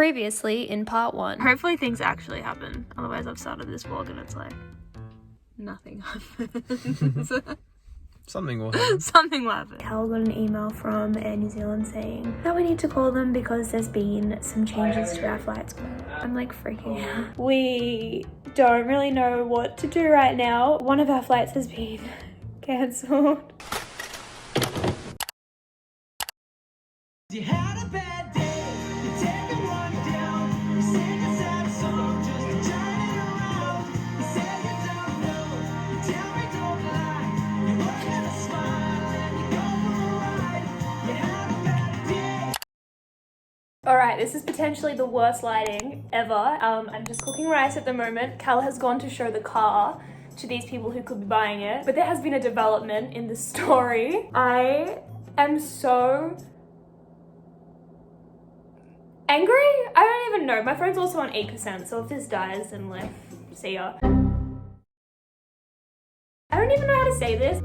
Previously in part 1. Hopefully things actually happen. Otherwise I've started this vlog and it's like, nothing happens. Something will happen. Something will happen. Cal got an email from Air New Zealand saying that we need to call them because there's been some changes to our flights. I'm like freaking out. We don't really know what to do right now. One of our flights has been cancelled. You had a bad day, you take it one down, you sing a sad song just to turn it around. You say you don't know, you tell me don't lie, you work at a smile and you go for a ride. You had a bad day. Alright, this is potentially the worst lighting ever. I'm just cooking rice at the moment. Cal has gone to show the car to these people who could be buying it, but there has been a development in the story. I am so angry? I don't even know. My phone's also on 8%, so if this dies, then like, see ya. I don't even know how to say this.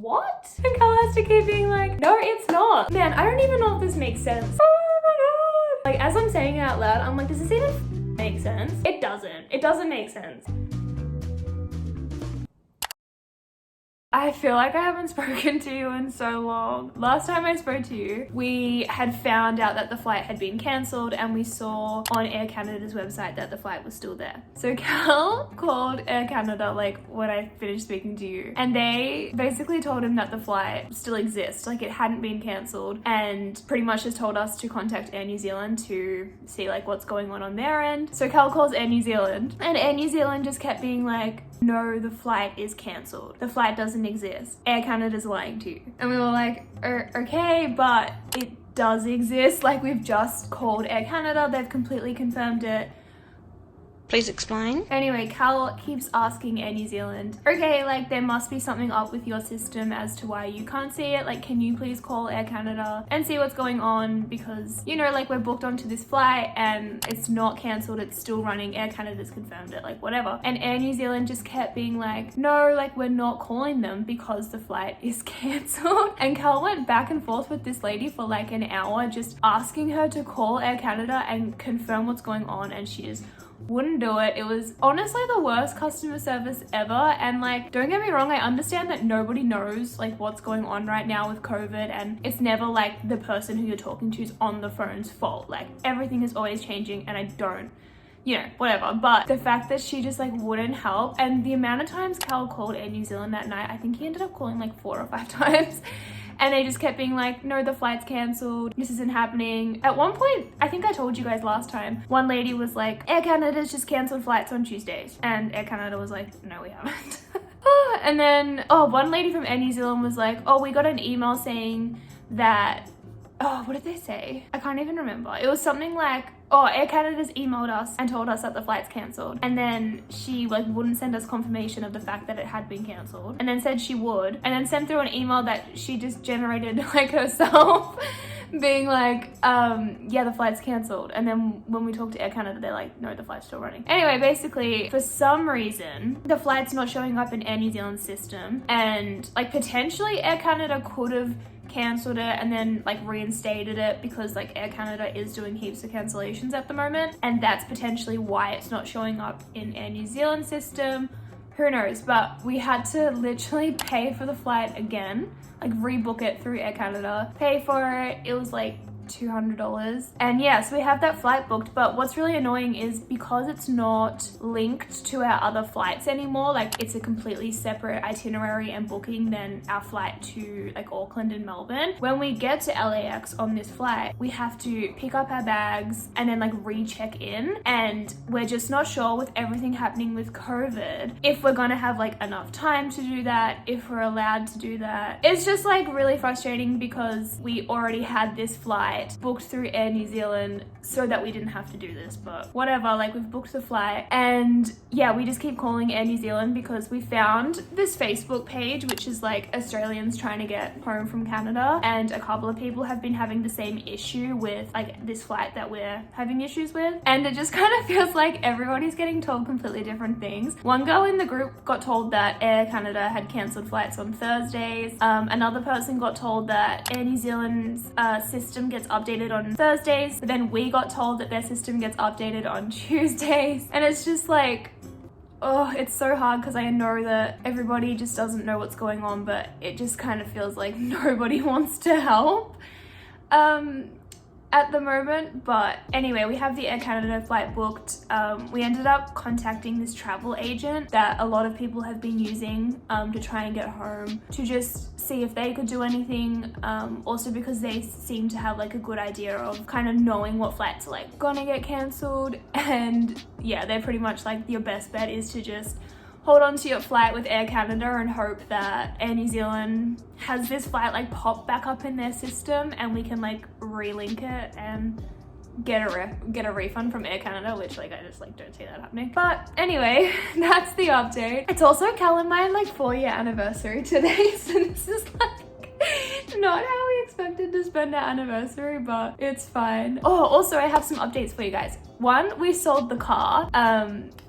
What? And Cal has to keep being like, no, it's not. Man, I don't even know if this makes sense. Oh my god. Like, as I'm saying it out loud, I'm like, does this even make sense? It doesn't. It doesn't make sense. I feel like I haven't spoken to you in so long. Last time I spoke to you, we had found out that the flight had been cancelled and we saw on Air Canada's website that the flight was still there. So Cal called Air Canada like when I finished speaking to you, and they basically told him that the flight still exists, like it hadn't been cancelled, and pretty much just told us to contact Air New Zealand to see like what's going on their end. So Cal calls Air New Zealand and Air New Zealand just kept being like, no, the flight is cancelled. The flight doesn't exist. Air Canada's lying to you. And we were like, okay, but it does exist. Like, we've just called Air Canada. They've completely confirmed it. Please explain. Anyway, Cal keeps asking Air New Zealand, okay, like there must be something up with your system as to why you can't see it. Like, can you please call Air Canada and see what's going on? Because, you know, like we're booked onto this flight and it's not cancelled, it's still running. Air Canada's confirmed it, like whatever. And Air New Zealand just kept being like, no, like we're not calling them because the flight is cancelled. And Cal went back and forth with this lady for like an hour, just asking her to call Air Canada and confirm what's going on, and she just wouldn't do it. It was honestly the worst customer service ever. And like, don't get me wrong, I understand that nobody knows like what's going on right now with COVID, and it's never like the person who you're talking to is on the phone's fault. Like, everything is always changing and I don't, you know, whatever. But the fact that she just like wouldn't help, and the amount of times Cal called Air New Zealand that night, I think he ended up calling like 4 or 5 times. And they just kept being like, no, the flight's cancelled, this isn't happening. At one point, I think I told you guys last time, one lady was like, Air Canada's just cancelled flights on Tuesdays. And Air Canada was like, no, we haven't. And then, one lady from Air New Zealand was like, oh, we got an email saying that, what did they say? I can't even remember. It was something like, Air Canada's emailed us and told us that the flight's cancelled. And then she like wouldn't send us confirmation of the fact that it had been cancelled. And then said she would. And then sent through an email that she just generated like herself. Being like, yeah, the flight's cancelled. And then when we talked to Air Canada, they're like, no, the flight's still running. Anyway, basically, for some reason, the flight's not showing up in Air New Zealand's system. And like potentially Air Canada could have cancelled it and then like reinstated it, because like Air Canada is doing heaps of cancellations at the moment, and that's potentially why it's not showing up in Air New Zealand system. Who knows? But we had to literally pay for the flight again, like rebook it through Air Canada, pay for it. It was like $200. And yeah, so we have that flight booked, but what's really annoying is because it's not linked to our other flights anymore, like it's a completely separate itinerary and booking than our flight to like Auckland and Melbourne. When we get to LAX on this flight, we have to pick up our bags and then like recheck in, and we're just not sure with everything happening with COVID if we're gonna have like enough time to do that, if we're allowed to do that. It's just like really frustrating because we already had this flight booked through Air New Zealand so that we didn't have to do this, but whatever, like we've booked the flight. And yeah, we just keep calling Air New Zealand because we found this Facebook page which is like Australians trying to get home from Canada, and a couple of people have been having the same issue with like this flight that we're having issues with, and it just kind of feels like everybody's getting told completely different things. One girl in the group got told that Air Canada had cancelled flights on Thursdays. Another person got told that Air New Zealand's system gets gets updated on Thursdays, but then we got told that their system gets updated on Tuesdays. And it's just like, oh, it's so hard because I know that everybody just doesn't know what's going on, but it just kind of feels like nobody wants to help at the moment. But anyway, we have the Air Canada flight booked. We ended up contacting this travel agent that a lot of people have been using to try and get home, to just see if they could do anything. Also because they seem to have like a good idea of kind of knowing what flights are like gonna get cancelled. And yeah, they're pretty much like, your best bet is to just hold on to your flight with Air Canada and hope that Air New Zealand has this flight like pop back up in their system and we can like relink it and get a refund from Air Canada, which like I just like don't see that happening. But anyway, that's the update. It's also Cal and my like 4-year anniversary today, so this is like not how we expected to spend our anniversary, but it's fine. Oh, also I have some updates for you guys. One, we sold the car.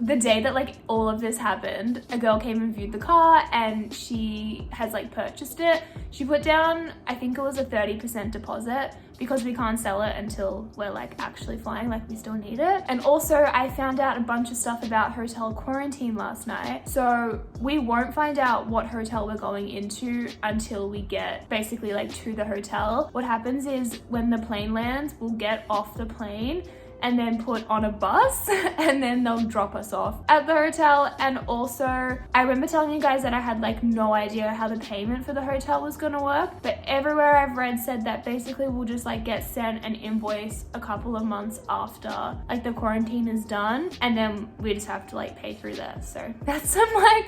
The day that like all of this happened, a girl came and viewed the car and she has like purchased it. She put down, I think it was a 30% deposit, because we can't sell it until we're like actually flying, like we still need it. And also I found out a bunch of stuff about hotel quarantine last night. So we won't find out what hotel we're going into until we get basically like to the hotel. What happens is when the plane lands, we'll get off the plane and then put on a bus and then they'll drop us off at the hotel. And also I remember telling you guys that I had like no idea how the payment for the hotel was gonna work, but everywhere I've read said that basically we'll just like get sent an invoice a couple of months after like the quarantine is done, and then we just have to like pay through there. So that's some like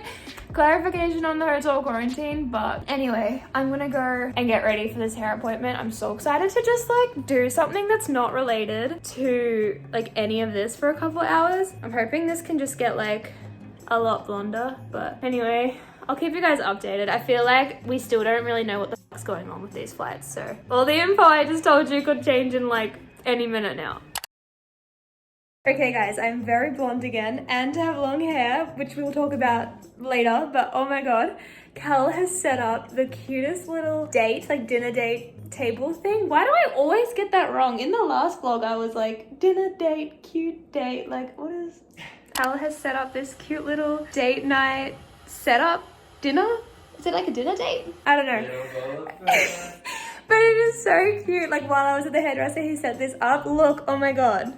clarification on the hotel quarantine. But anyway, I'm gonna go and get ready for this hair appointment. I'm so excited to just like do something that's not related to like any of this for a couple hours. I'm hoping this can just get like a lot blonder, but anyway, I'll keep you guys updated. I feel like we still don't really know what the fuck's going on with these flights, so all the info I just told you could change in like any minute now. Okay guys, I'm very blonde again and have long hair, which we will talk about later, but oh my god, Cal has set up the cutest little date, like dinner date table thing. Why do I always get that wrong? In the last vlog I was like, dinner date, cute date, like what is... Cal has set up this cute little date night setup dinner. Is it like a dinner date? I don't know. But it is so cute. Like while I was at the hairdresser, he set this up. Look, oh my god.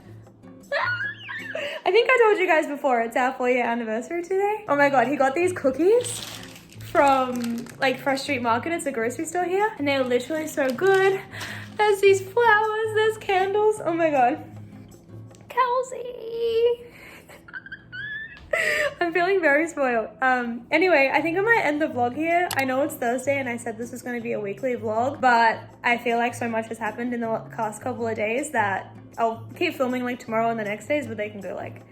I think I told you guys before, it's our 4-year anniversary today. Oh my god, he got these cookies from like Fresh Street Market. It's a grocery store here and they're literally so good. There's these flowers, there's candles. Oh my god. Kelsey. I'm feeling very spoiled. Anyway, I think I might end the vlog here. I know it's Thursday and I said this was going to be a weekly vlog, but I feel like so much has happened in the past couple of days that I'll keep filming like tomorrow and the next days, but they can go like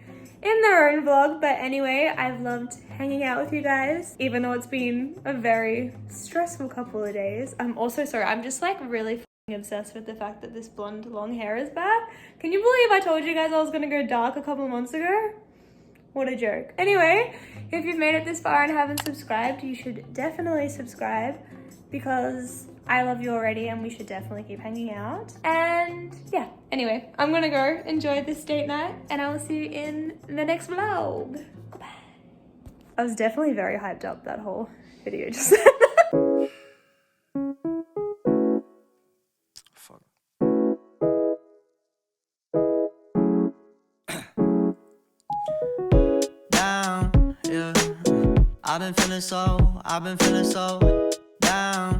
in their own vlog. But anyway, I've loved hanging out with you guys, even though it's been a very stressful couple of days. I'm also sorry, I'm just like really obsessed with the fact that this blonde long hair is back. Can you believe I told you guys I was gonna go dark a couple of months ago? What a joke. Anyway, if you've made it this far and haven't subscribed, you should definitely subscribe because I love you already and we should definitely keep hanging out. And yeah, anyway, I'm gonna go enjoy this date night and I will see you in the next vlog. Bye. I was definitely very hyped up that whole video just Fuck. Down, yeah. I've been feeling so down.